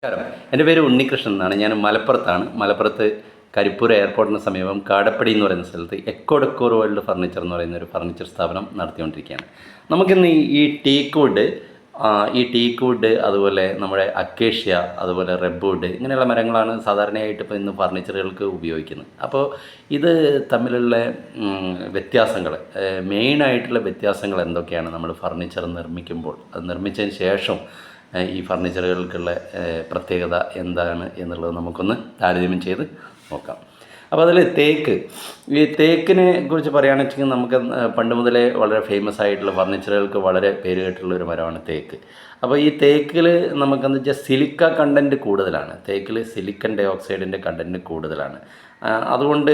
നമസ്കാരം. എൻ്റെ പേര് ഉണ്ണികൃഷ്ണൻ എന്നാണ്. ഞാൻ മലപ്പുറത്താണ്. മലപ്പുറത്ത് കരിപ്പൂർ എയർപോർട്ടിന് സമീപം കാടപ്പടി എന്ന് പറയുന്ന സ്ഥലത്ത് എക്കോ ഡെക്കോർ വേൾഡ് ഫർണിച്ചർ എന്ന് പറയുന്ന ഒരു ഫർണിച്ചർ സ്ഥാപനം നടത്തിക്കൊണ്ടിരിക്കുകയാണ്. നമുക്കിന്ന് ഈ ടീക്ക് വുഡ് അതുപോലെ നമ്മുടെ അക്കേഷ്യ അതുപോലെ റെഡ് വുഡ് ഇങ്ങനെയുള്ള മരങ്ങളാണ് സാധാരണയായിട്ട് ഇപ്പോൾ ഇന്ന് ഫർണിച്ചറുകൾക്ക് ഉപയോഗിക്കുന്നത്. അപ്പോൾ ഇത് തമ്മിലുള്ള വ്യത്യാസങ്ങൾ, മെയിനായിട്ടുള്ള വ്യത്യാസങ്ങൾ എന്തൊക്കെയാണ് നമ്മൾ ഫർണിച്ചർ നിർമ്മിക്കുമ്പോൾ, അത് നിർമ്മിച്ചതിന് ശേഷം ഈ ഫർണിച്ചറുകൾക്കുള്ള പ്രത്യേകത എന്താണ് എന്നുള്ളത് നമുക്കൊന്ന് താരതമ്യം ചെയ്ത് നോക്കാം. അപ്പോൾ അതിൽ ഈ തേക്കിനെ കുറിച്ച് പറയുകയാണെന്ന് വെച്ചാൽ നമുക്ക് പണ്ട് മുതലേ വളരെ ഫേമസ് ആയിട്ടുള്ള ഫർണിച്ചറുകൾക്ക് വളരെ പേര് കേട്ടുള്ള ഒരു മരമാണ് തേക്ക്. അപ്പോൾ ഈ തേക്കിൽ നമുക്കെന്ന് വെച്ചാൽ സിലിക്ക കണ്ടൻറ്റ് കൂടുതലാണ്. തേക്കിൽ സിലിക്കൺ ഡൈ ഓക്സൈഡിൻ്റെ കണ്ടൻറ്റ് കൂടുതലാണ്. അതുകൊണ്ട്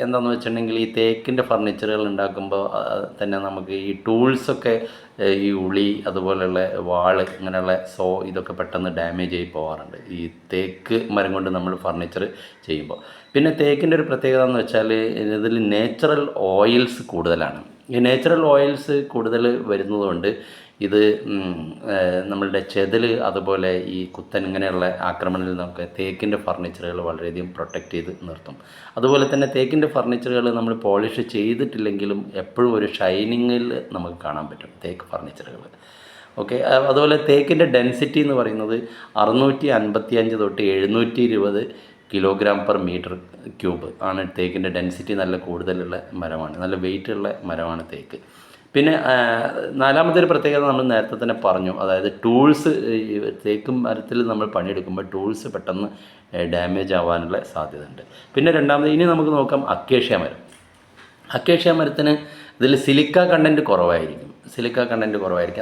എന്താണെന്ന് വെച്ചിട്ടുണ്ടെങ്കിൽ ഈ തേക്കിൻ്റെ ഫർണിച്ചറുകൾ ഉണ്ടാക്കുമ്പോൾ തന്നെ നമുക്ക് ഈ ടൂൾസൊക്കെ, ഈ ഉളി അതുപോലെയുള്ള വാള് ഇങ്ങനെയുള്ള ഇതൊക്കെ പെട്ടെന്ന് ഡാമേജ് ആയി പോകാറുണ്ട് ഈ തേക്ക് മരം കൊണ്ട് നമ്മൾ ഫർണിച്ചർ ചെയ്യുമ്പോൾ. പിന്നെ തേക്കിൻ്റെ ഒരു പ്രത്യേകത എന്ന് വെച്ചാൽ ഇതിൽ നേച്ചുറൽ ഓയിൽസ് കൂടുതലാണ്. ഈ നേച്ചുറൽ ഓയിൽസ് കൂടുതൽ വരുന്നതുകൊണ്ട് ഇത് നമ്മളുടെ ചെതൽ അതുപോലെ ഈ കുത്തൻ ഇങ്ങനെയുള്ള ആക്രമണത്തിൽ നമുക്ക് തേക്കിൻ്റെ ഫർണിച്ചറുകൾ വളരെയധികം പ്രൊട്ടക്റ്റ് ചെയ്ത് നിർത്തും. അതുപോലെ തന്നെ തേക്കിൻ്റെ ഫർണിച്ചറുകൾ നമ്മൾ പോളിഷ് ചെയ്തിട്ടില്ലെങ്കിലും എപ്പോഴും ഒരു ഷൈനിങ്ങിൽ നമുക്ക് കാണാൻ പറ്റും തേക്ക് ഫർണിച്ചറുകൾ. ഓക്കെ. അതുപോലെ തേക്കിൻ്റെ ഡെൻസിറ്റി എന്ന് പറയുന്നത് 655 തൊട്ട് 720 കിലോഗ്രാം പെർ മീറ്റർ ക്യൂബ് ആണ് തേക്കിൻ്റെ ഡെൻസിറ്റി. നല്ല കൂടുതലുള്ള മരമാണ്, നല്ല വെയിറ്റുള്ള മരമാണ് തേക്ക്. പിന്നെ നാലാമതൊരു പ്രത്യേകത നമ്മൾ നേരത്തെ തന്നെ പറഞ്ഞു, അതായത് ടൂൾസ്. തേക്ക് മരത്തിൽ നമ്മൾ പണിയെടുക്കുമ്പോൾ ടൂൾസ് പെട്ടെന്ന് ഡാമേജ് ആവാനുള്ള സാധ്യത ഉണ്ട്. പിന്നെ രണ്ടാമത് ഇനി നമുക്ക് നോക്കാം അക്കേഷ്യ മരം. അക്കേഷ്യ മരത്തിന് ഇതിൽ സിലിക്ക കണ്ടൻറ്റ് കുറവായിരിക്കും.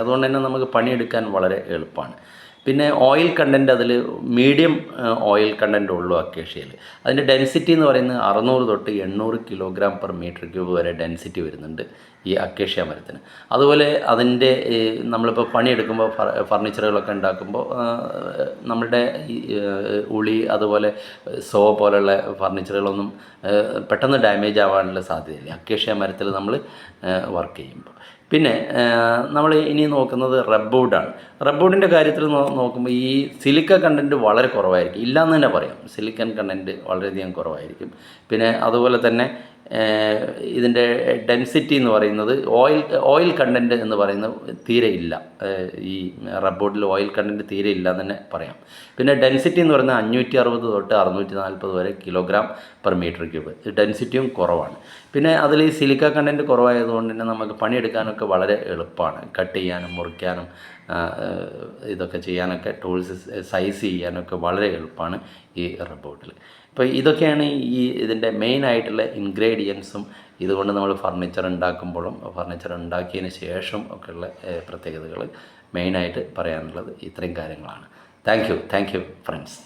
അതുകൊണ്ട് തന്നെ നമുക്ക് പണിയെടുക്കാൻ വളരെ എളുപ്പമാണ്. പിന്നെ ഓയിൽ കണ്ടൻറ്റ് അതിൽ മീഡിയം ഓയിൽ കണ്ടൻറ്റ് ഉള്ളൂ അക്കേഷ്യയിൽ. അതിൻ്റെ ഡെൻസിറ്റി എന്ന് പറയുന്നത് 600 തൊട്ട് 800 കിലോഗ്രാം പെർ മീറ്റർ ക്യൂബ് വരെ ഡെൻസിറ്റി വരുന്നുണ്ട് ഈ അക്കേഷ്യ മരത്തിന്. അതുപോലെ അതിൻ്റെ നമ്മളിപ്പോൾ പണിയെടുക്കുമ്പോൾ ഫർണിച്ചറുകളൊക്കെ ഉണ്ടാക്കുമ്പോൾ നമ്മളുടെ ഉളി അതുപോലെ പോലുള്ള ഫർണിച്ചറുകളൊന്നും പെട്ടെന്ന് ഡാമേജ് ആവാനുള്ള സാധ്യതയില്ല അക്കേഷ്യ മരത്തിൽ നമ്മൾ വർക്ക് ചെയ്യുമ്പോൾ. പിന്നെ നമ്മൾ ഇനി നോക്കുന്നത് റബ്ബുഡാണ്. റബ്ബുഡിൻ്റെ കാര്യത്തിൽ നോക്കുമ്പോൾ ഈ സിലിക്ക കണ്ടൻറ്റ് വളരെ കുറവായിരിക്കും, ഇല്ലയെന്ന് തന്നെ പറയാം. സിലിക്കൺ കണ്ടൻറ്റ് വളരെയധികം കുറവായിരിക്കും. പിന്നെ അതുപോലെ തന്നെ ഇതിൻ്റെ ഡെൻസിറ്റി എന്ന് പറയുന്നത് ഓയിൽ കണ്ടൻറ്റ് എന്ന് പറയുന്നത് തീരെ ഇല്ല. ഈ റബ്ബോർഡിൽ ഓയിൽ കണ്ടൻറ്റ് തീരെ ഇല്ല എന്ന് തന്നെ പറയാം. പിന്നെ ഡെൻസിറ്റി എന്ന് പറയുന്നത് 560 തൊട്ട് 640 വരെ കിലോഗ്രാം പെർ മീറ്റർ ക്യൂബ്. ഡെൻസിറ്റിയും കുറവാണ്. പിന്നെ അതിൽ ഈ സിലിക്ക കണ്ടൻറ്റ് കുറവായതുകൊണ്ട് തന്നെ നമുക്ക് പണിയെടുക്കാനൊക്കെ വളരെ എളുപ്പമാണ്. കട്ട് ചെയ്യാനും മുറിക്കാനും ഇതൊക്കെ ചെയ്യാനൊക്കെ ടൂൾസ് സൈസ് ചെയ്യാനൊക്കെ വളരെ എളുപ്പമാണ് ഈ റബ്ബോർഡിൽ. അപ്പോൾ ഇതൊക്കെയാണ് ഇതിൻ്റെ മെയിനായിട്ടുള്ള ഇൻഗ്രീഡിയൻസും ഇതുകൊണ്ട് നമ്മൾ ഫർണിച്ചർ ഉണ്ടാക്കുമ്പോഴും ഫർണിച്ചർ ഉണ്ടാക്കിയതിന് ശേഷം ഒക്കെയുള്ള പ്രത്യേകതകൾ മെയിനായിട്ട് പറയാനുള്ളത് ഇത്രയും കാര്യങ്ങളാണ്. Thank you friends.